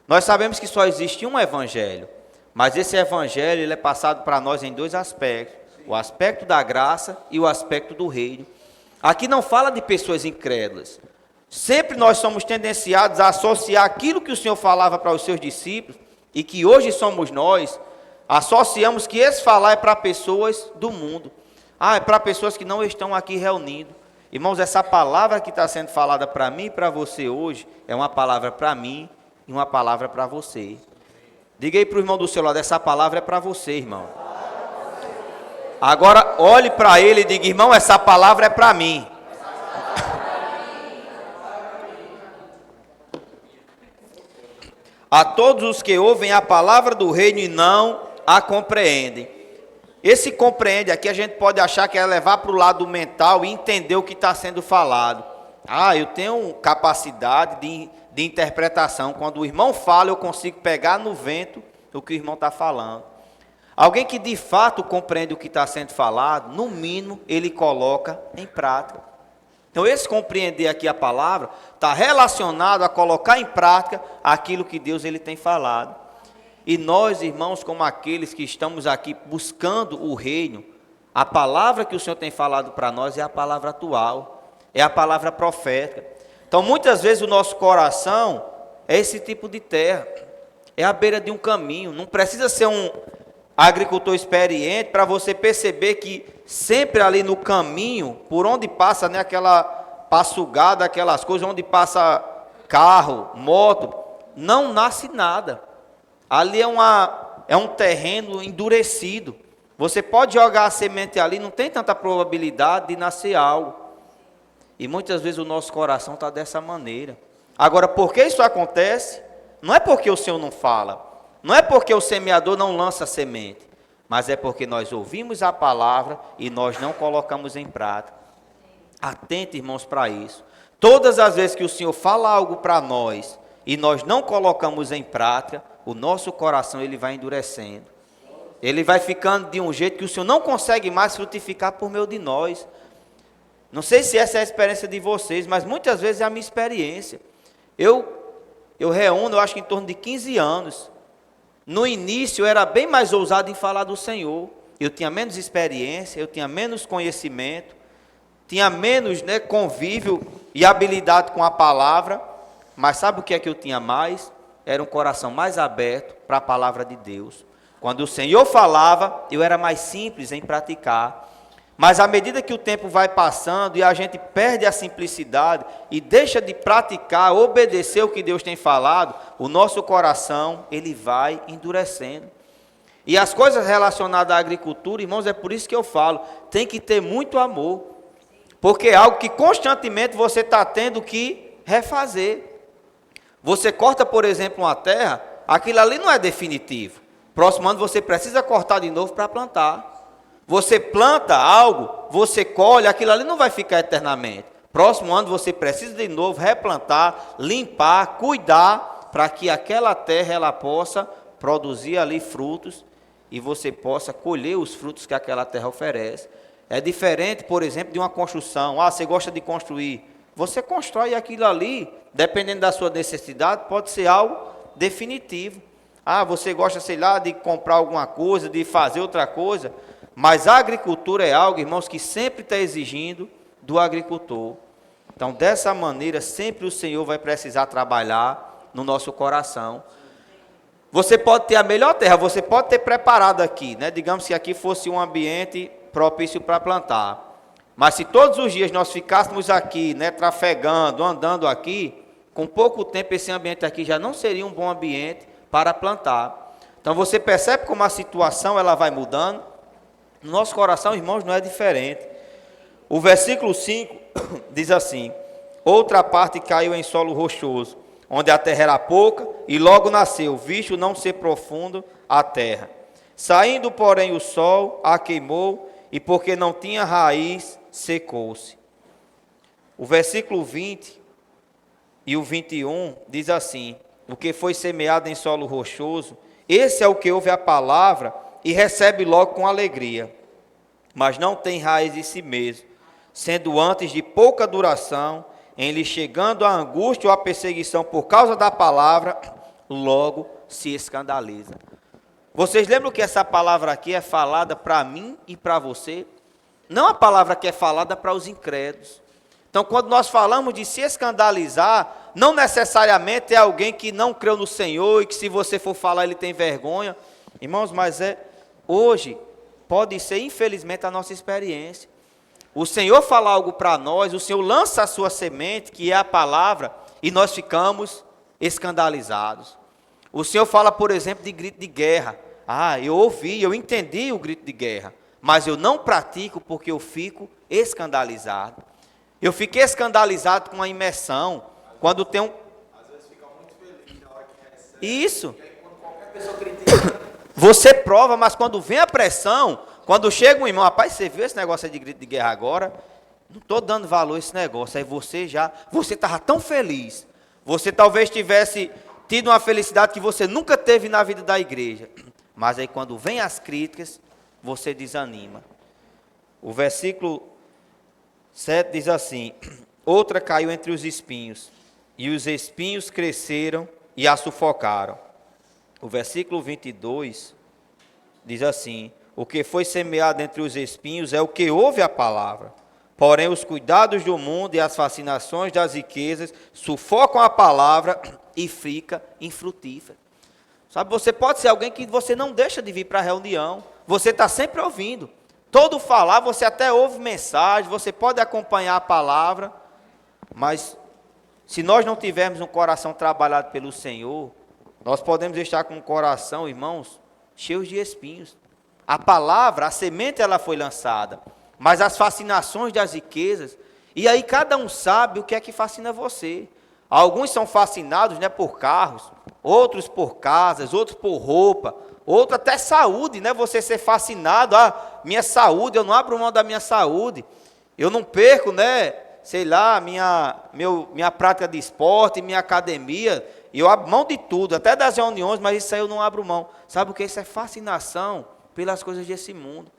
Nós sabemos que só existe um evangelho, mas esse evangelho ele é passado para nós em dois aspectos. O aspecto da graça e o aspecto do reino. Aqui não fala de pessoas incrédulas. Sempre nós somos tendenciados a associar aquilo que o Senhor falava para os seus discípulos, e que hoje somos nós, associamos que esse falar é para pessoas do mundo. É para pessoas que não estão aqui reunidas. Irmãos, essa palavra que está sendo falada para mim e para você hoje, é uma palavra para mim e uma palavra para você. Diga aí para o irmão do seu lado, essa palavra é para você, irmão. Agora, olhe para ele e diga, irmão, essa palavra é para mim. a todos os que ouvem a palavra do reino e não a compreendem. Esse compreende aqui a gente pode achar que é levar para o lado mental e entender o que está sendo falado. Eu tenho capacidade de interpretação. Quando o irmão fala, eu consigo pegar no vento o que o irmão está falando. Alguém que de fato compreende o que está sendo falado, no mínimo, ele coloca em prática. Então, esse compreender aqui a palavra está relacionado a colocar em prática aquilo que Deus ele tem falado. E nós, irmãos, como aqueles que estamos aqui buscando o reino, a palavra que o Senhor tem falado para nós é a palavra atual, é a palavra profética. Então, muitas vezes o nosso coração é esse tipo de terra, é a beira de um caminho. Não precisa ser um agricultor experiente para você perceber que sempre ali no caminho, por onde passa, né, aquela passugada, aquelas coisas, onde passa carro, moto, não nasce nada. Ali é um terreno endurecido. Você pode jogar a semente ali, não tem tanta probabilidade de nascer algo. E muitas vezes o nosso coração está dessa maneira. Agora, por que isso acontece? Não é porque o Senhor não fala, não é porque o semeador não lança semente, mas é porque nós ouvimos a palavra e nós não colocamos em prática. Atente, irmãos, para isso. Todas as vezes que o Senhor fala algo para nós e nós não colocamos em prática, o nosso coração ele vai endurecendo. Ele vai ficando de um jeito que o Senhor não consegue mais frutificar por meio de nós. Não sei se essa é a experiência de vocês, mas muitas vezes é a minha experiência. Eu reúno, eu acho que em torno de 15 anos. No início eu era bem mais ousado em falar do Senhor. Eu tinha menos experiência, eu tinha menos conhecimento, tinha menos, né, convívio e habilidade com a palavra. Mas sabe o que é que eu tinha mais? Era um coração mais aberto para a palavra de Deus. Quando o Senhor falava, eu era mais simples em praticar. Mas à medida que o tempo vai passando e a gente perde a simplicidade e deixa de praticar, obedecer o que Deus tem falado, o nosso coração, ele vai endurecendo. E as coisas relacionadas à agricultura, irmãos, é por isso que eu falo, tem que ter muito amor. Porque é algo que constantemente você está tendo que refazer. Você corta, por exemplo, uma terra, aquilo ali não é definitivo. Próximo ano você precisa cortar de novo para plantar. Você planta algo, você colhe, aquilo ali não vai ficar eternamente. Próximo ano você precisa de novo replantar, limpar, cuidar, para que aquela terra ela possa produzir ali frutos e você possa colher os frutos que aquela terra oferece. É diferente, por exemplo, de uma construção. Você gosta de construir. Você constrói aquilo ali, dependendo da sua necessidade, pode ser algo definitivo. Você gosta, sei lá, de comprar alguma coisa, de fazer outra coisa. Mas a agricultura é algo, irmãos, que sempre está exigindo do agricultor. Então, dessa maneira, sempre o Senhor vai precisar trabalhar no nosso coração. Você pode ter a melhor terra, você pode ter preparado aqui, né? Digamos que aqui fosse um ambiente propício para plantar. Mas se todos os dias nós ficássemos aqui, né, trafegando, andando aqui, com pouco tempo esse ambiente aqui já não seria um bom ambiente para plantar. Então, você percebe como a situação ela vai mudando? No nosso coração, irmãos, não é diferente. O versículo 5 diz assim: outra parte caiu em solo rochoso, onde a terra era pouca, e logo nasceu, visto não ser profundo a terra. Saindo, porém, o sol a queimou, e porque não tinha raiz, secou-se. O versículo 20 e o 21 diz assim: o que foi semeado em solo rochoso, esse é o que ouve a palavra e recebe logo com alegria, mas não tem raiz em si mesmo, sendo antes de pouca duração, em lhe chegando a angústia ou a perseguição por causa da palavra, logo se escandaliza. Vocês lembram que essa palavra aqui é falada para mim e para você? Não a palavra que é falada para os incrédulos. Então, quando nós falamos de se escandalizar, não necessariamente é alguém que não creu no Senhor e que se você for falar ele tem vergonha. Irmãos, mas hoje pode ser infelizmente a nossa experiência. O Senhor fala algo para nós, o Senhor lança a sua semente, que é a palavra, e nós ficamos escandalizados. O Senhor fala, por exemplo, de grito de guerra. Eu ouvi, eu entendi o grito de guerra, mas eu não pratico porque eu fico escandalizado. Eu fiquei escandalizado com a imersão, quando tem um... Às vezes fica muito feliz na hora que recebe Isso. Você prova, mas quando vem a pressão, quando chega um irmão, rapaz, você viu esse negócio aí de grito de guerra agora? Não estou dando valor a esse negócio. Aí você estava tão feliz. Você talvez tivesse tido uma felicidade que você nunca teve na vida da igreja. Mas aí quando vem as críticas, você desanima. O versículo 7 diz assim: outra caiu entre os espinhos, e os espinhos cresceram e a sufocaram. O versículo 22 diz assim: o que foi semeado entre os espinhos é o que ouve a palavra. Porém, os cuidados do mundo e as fascinações das riquezas sufocam a palavra e fica infrutífera. Sabe, você pode ser alguém que você não deixa de vir para a reunião. Você está sempre ouvindo. Todo falar, você até ouve mensagem, você pode acompanhar a palavra. Mas, se nós não tivermos um coração trabalhado pelo Senhor, nós podemos estar com o coração, irmãos, cheios de espinhos. A palavra, a semente, ela foi lançada. Mas as fascinações das riquezas, e aí cada um sabe o que é que fascina você. Alguns são fascinados, né, por carros, outros por casas, outros por roupa, outros até saúde, né, você ser fascinado, minha saúde, eu não abro mão da minha saúde, eu não perco, né, sei lá, minha prática de esporte, minha academia, eu abro mão de tudo, até das reuniões, mas isso aí eu não abro mão. Sabe o que? Isso é fascinação pelas coisas desse mundo.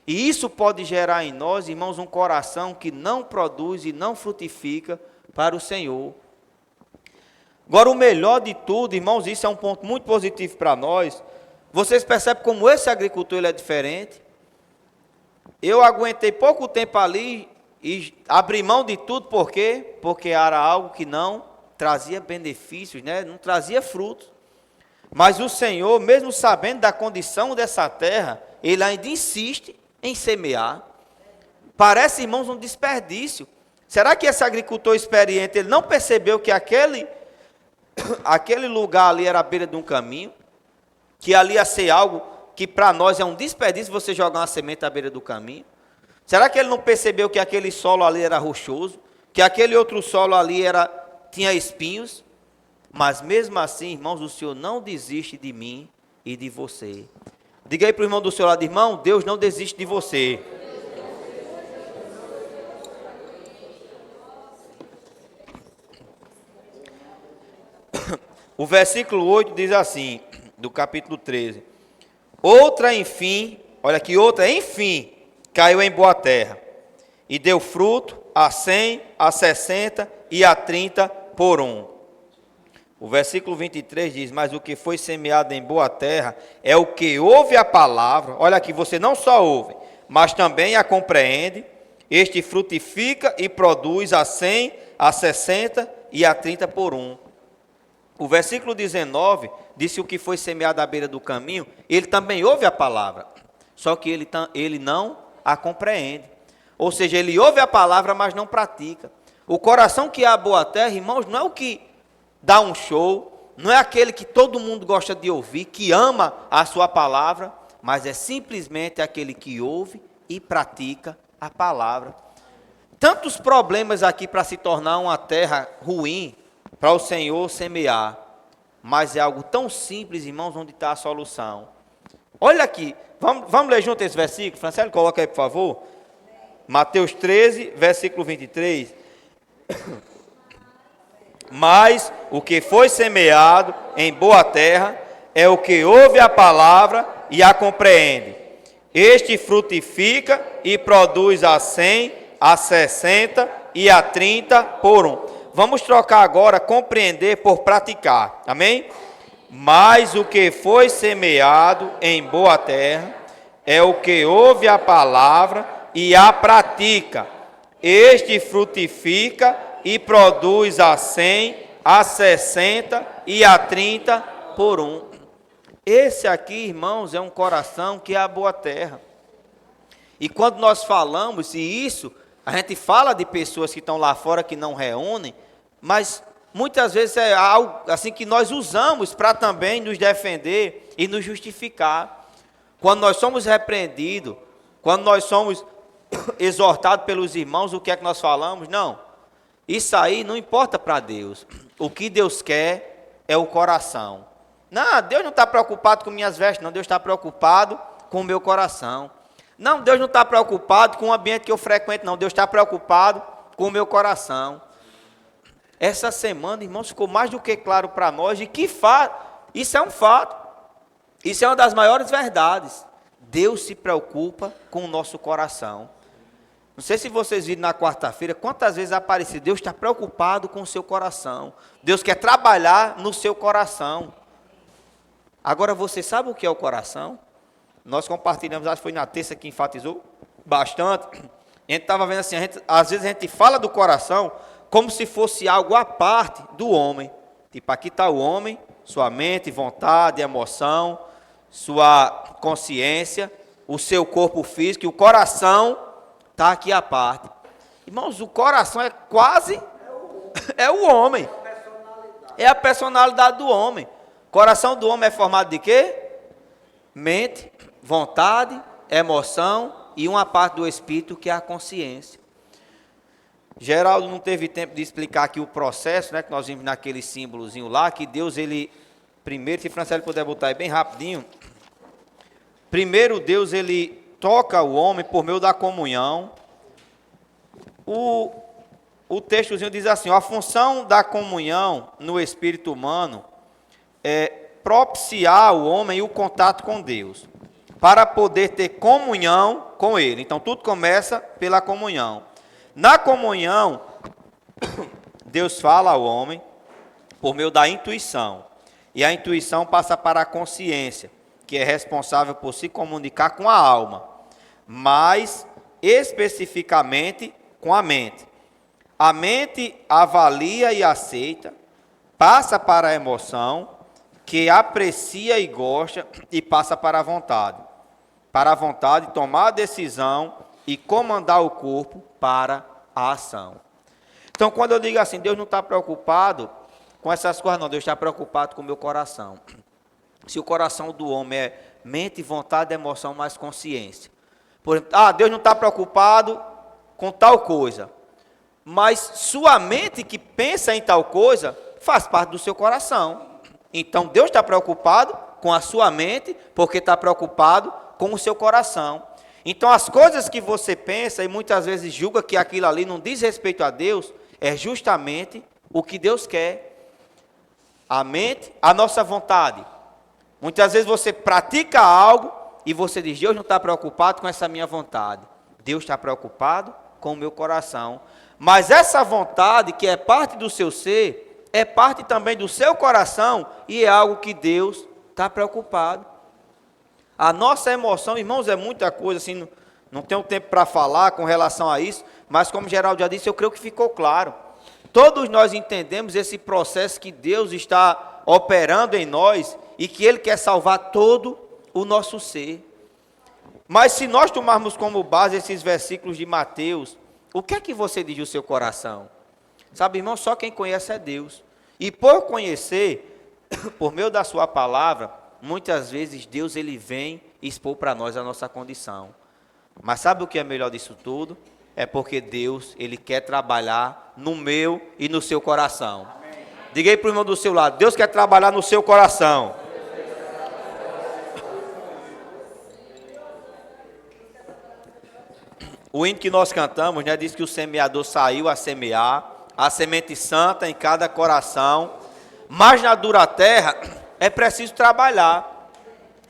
E isso pode gerar em nós, irmãos, um coração que não produz e não frutifica para o Senhor. Agora, o melhor de tudo, irmãos, isso é um ponto muito positivo para nós. Vocês percebem como esse agricultor ele é diferente? Eu aguentei pouco tempo ali e abri mão de tudo, por quê? Porque era algo que não trazia benefícios, né? Não trazia frutos. Mas o Senhor, mesmo sabendo da condição dessa terra, Ele ainda insiste em semear. Parece, irmãos, um desperdício. Será que esse agricultor experiente, ele não percebeu que aquele lugar ali era à beira de um caminho? Que ali ia ser algo que para nós é um desperdício você jogar uma semente à beira do caminho? Será que ele não percebeu que aquele solo ali era rochoso? Que aquele outro solo ali tinha espinhos? Mas mesmo assim, irmãos, o Senhor não desiste de mim e de você. Diga aí para o irmão do seu lado: irmão, Deus não desiste de você. O versículo 8 diz assim, do capítulo 13: outra, enfim, olha aqui, outra, enfim, caiu em boa terra, e deu fruto a 100, a 60 e a 30 por um. O versículo 23 diz: mas o que foi semeado em boa terra é o que ouve a palavra. Olha aqui, você não só ouve, mas também a compreende. Este frutifica e produz a 100, a 60 e a 30 por um. O versículo 19 disse: o que foi semeado à beira do caminho, ele também ouve a palavra, só que ele não a compreende. Ou seja, ele ouve a palavra, mas não pratica. O coração que é a boa terra, irmãos, não é o que dá um show, não é aquele que todo mundo gosta de ouvir, que ama a sua palavra, mas é simplesmente aquele que ouve e pratica a palavra. Tantos problemas aqui para se tornar uma terra ruim, para o Senhor semear, mas é algo tão simples, irmãos, onde está a solução. Olha aqui, vamos ler junto esse versículo. Franciele, coloca aí, por favor. Mateus 13, versículo 23. Mas o que foi semeado em boa terra é o que ouve a palavra e a compreende. Este frutifica e produz a 100, a 60 e a 30 por um. Vamos trocar agora compreender por praticar. Amém? Mas o que foi semeado em boa terra é o que ouve a palavra e a pratica. Este frutifica e produz a 100, a 60 e a 30 por um. Esse aqui, irmãos, é um coração que é a boa terra. E quando nós falamos isso, a gente fala de pessoas que estão lá fora que não reúnem, mas muitas vezes é algo assim que nós usamos para também nos defender e nos justificar. Quando nós somos repreendidos, quando nós somos exortados pelos irmãos, o que é que nós falamos? Não, isso aí não importa para Deus. O que Deus quer é o coração. Não, Deus não está preocupado com minhas vestes, não. Deus está preocupado com o meu coração. Não, Deus não está preocupado com o ambiente que eu frequento, não. Deus está preocupado com o meu coração. Essa semana, irmãos, ficou mais do que claro para nós de que isso é um fato. Isso é uma das maiores verdades. Deus se preocupa com o nosso coração. Não sei se vocês viram na quarta-feira, quantas vezes apareceu, Deus está preocupado com o seu coração. Deus quer trabalhar no seu coração. Agora, você sabe o que é o coração? Nós compartilhamos, acho que foi na terça que enfatizou bastante. A gente estava vendo assim, às vezes a gente fala do coração como se fosse algo à parte do homem. Tipo, aqui está o homem, sua mente, vontade, emoção, sua consciência, o seu corpo físico, e o coração está aqui à parte. Irmãos, o coração é quase, é o homem. É a personalidade do homem. O coração do homem é formado de quê? Mente, vontade, emoção e uma parte do espírito que é a consciência. Geraldo não teve tempo de explicar aqui o processo, né, que nós vimos naquele símbolozinho lá, que Deus, ele, primeiro, se Francélio puder botar aí bem rapidinho, primeiro Deus, ele toca o homem por meio da comunhão. O textozinho diz assim, a função da comunhão no espírito humano é propiciar o homem o contato com Deus, para poder ter comunhão com Ele. Então, tudo começa pela comunhão. Na comunhão, Deus fala ao homem por meio da intuição. E a intuição passa para a consciência, que é responsável por se comunicar com a alma, mais especificamente com a mente. A mente avalia e aceita, passa para a emoção, que aprecia e gosta, e passa para a vontade. Para a vontade, tomar a decisão e comandar o corpo para a ação. Então, quando eu digo assim, Deus não está preocupado com essas coisas, não. Deus está preocupado com o meu coração. Se o coração do homem é mente, vontade, emoção, mais consciência. Por exemplo, Deus não está preocupado com tal coisa. Mas sua mente que pensa em tal coisa, faz parte do seu coração. Então, Deus está preocupado com a sua mente, porque está preocupado com o seu coração. Então, as coisas que você pensa e muitas vezes julga que aquilo ali não diz respeito a Deus, é justamente o que Deus quer. A mente, a nossa vontade. Muitas vezes você pratica algo e você diz, Deus não está preocupado com essa minha vontade. Deus está preocupado com o meu coração. Mas essa vontade, que é parte do seu ser, é parte também do seu coração e é algo que Deus está preocupado. A nossa emoção, irmãos, é muita coisa, assim, não tenho tempo para falar com relação a isso, mas como Geraldo já disse, eu creio que ficou claro. Todos nós entendemos esse processo que Deus está operando em nós e que Ele quer salvar todo o nosso ser. Mas se nós tomarmos como base esses versículos de Mateus, o que é que você diz do seu coração? Sabe, irmão, só quem conhece é Deus. E por conhecer, por meio da sua palavra, muitas vezes Deus ele vem expor para nós a nossa condição. Mas sabe o que é melhor disso tudo? É porque Deus, ele quer trabalhar no meu e no seu coração. Amém. Diga aí para o irmão do seu lado, Deus quer trabalhar no seu coração. O hino que nós cantamos, né, diz que o semeador saiu a semear, a semente santa em cada coração, mas na dura terra é preciso trabalhar.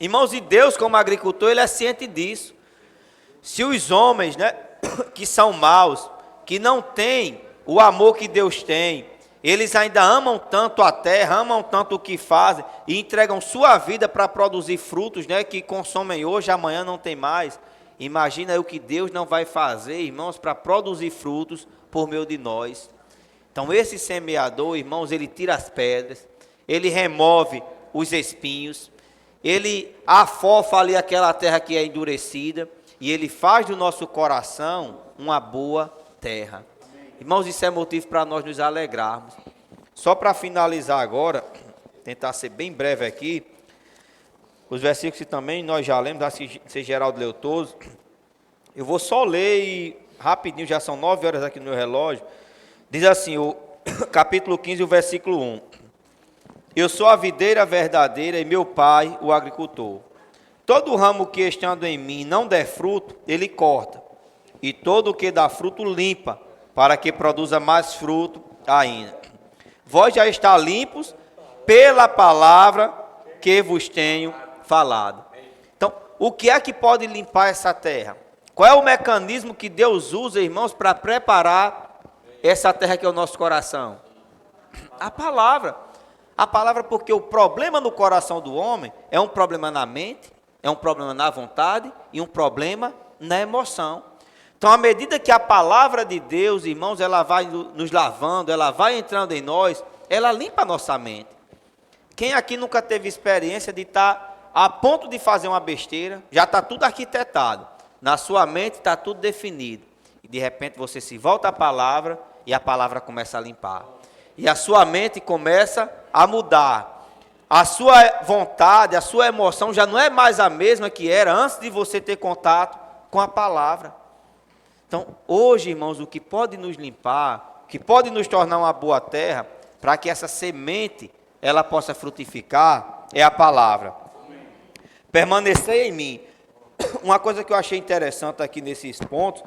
Irmãos, e Deus como agricultor, ele é ciente disso. Se os homens, né, que são maus, que não têm o amor que Deus tem, eles ainda amam tanto a terra, amam tanto o que fazem e entregam sua vida para produzir frutos, né, que consomem hoje, amanhã não tem mais. Imagina aí o que Deus não vai fazer, irmãos, para produzir frutos por meio de nós. Então esse semeador, irmãos, ele tira as pedras, ele remove os espinhos, ele afofa ali aquela terra que é endurecida e ele faz do nosso coração uma boa terra. Irmãos, isso é motivo para nós nos alegrarmos. Só para finalizar agora, tentar ser bem breve aqui, os versículos que também nós já lemos, acho que Geraldo leu todos. Eu vou só ler e rapidinho, já são 9 horas aqui no meu relógio. Diz assim, o capítulo 15, o versículo 1. Eu sou a videira verdadeira e meu pai o agricultor. Todo ramo que estando em mim não der fruto, ele corta. E todo o que dá fruto limpa, para que produza mais fruto ainda. Vós já está limpos pela palavra que vos tenho falado. Então, o que é que pode limpar essa terra? Qual é o mecanismo que Deus usa, irmãos, para preparar essa terra que é o nosso coração? A palavra. A palavra, porque o problema no coração do homem é um problema na mente, é um problema na vontade e um problema na emoção. Então, à medida que a palavra de Deus, irmãos, ela vai nos lavando, ela vai entrando em nós, ela limpa a nossa mente. Quem aqui nunca teve experiência de estar a ponto de fazer uma besteira, já está tudo arquitetado, na sua mente está tudo definido, e de repente você se volta à palavra e a palavra começa a limpar, e a sua mente começa a mudar, a sua vontade, a sua emoção já não é mais a mesma que era antes de você ter contato com a palavra. Então, hoje, irmãos, o que pode nos limpar, o que pode nos tornar uma boa terra, para que essa semente ela possa frutificar, é a palavra. Permanecer em mim. Uma coisa que eu achei interessante aqui nesses pontos,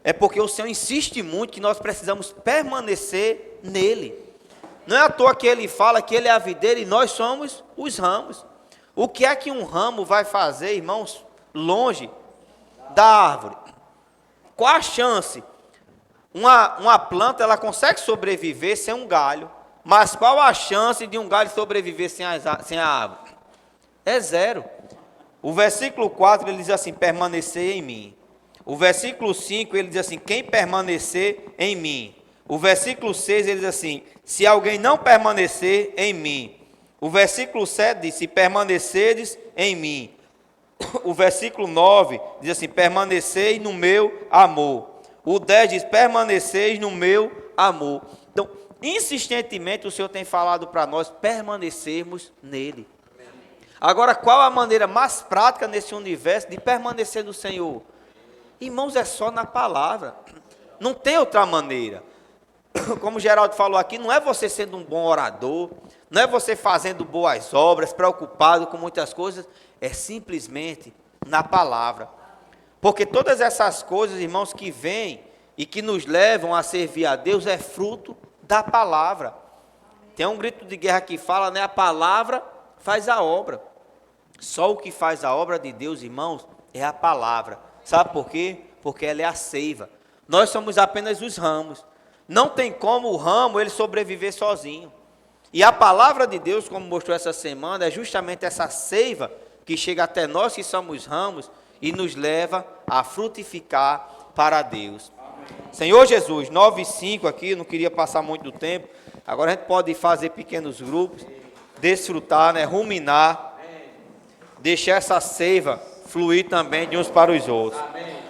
é porque o Senhor insiste muito que nós precisamos permanecer nele. Não é à toa que ele fala que ele é a videira e nós somos os ramos. O que é que um ramo vai fazer, irmãos, longe da árvore? Qual a chance? Uma planta, ela consegue sobreviver sem um galho, mas qual a chance de um galho sobreviver sem a árvore? É zero. O versículo 4, ele diz assim, permanecer em mim. O versículo 5, ele diz assim, quem permanecer em mim. O versículo 6, ele diz assim, se alguém não permanecer em mim. O versículo 7 diz, se permanecerdes em mim. O versículo 9 diz assim, permaneceis no meu amor. O 10 diz, permaneceis no meu amor. Então, insistentemente o Senhor tem falado para nós permanecermos nele. Agora, qual a maneira mais prática nesse universo de permanecer no Senhor? Irmãos, é só na palavra. Não tem outra maneira. Como o Geraldo falou aqui, não é você sendo um bom orador, não é você fazendo boas obras, preocupado com muitas coisas, é simplesmente na palavra. Porque todas essas coisas, irmãos, que vêm e que nos levam a servir a Deus, é fruto da palavra. Tem um grito de guerra que fala, né? A palavra faz a obra. Só o que faz a obra de Deus, irmãos, é a palavra. Sabe por quê? Porque ela é a seiva. Nós somos apenas os ramos. Não tem como o ramo ele sobreviver sozinho. E a palavra de Deus, como mostrou essa semana, é justamente essa seiva que chega até nós que somos ramos e nos leva a frutificar para Deus. Amém. Senhor Jesus, 9:5 aqui, não queria passar muito do tempo. Agora a gente pode fazer pequenos grupos, desfrutar, né, ruminar, deixar essa seiva fluir também de uns para os outros. Amém.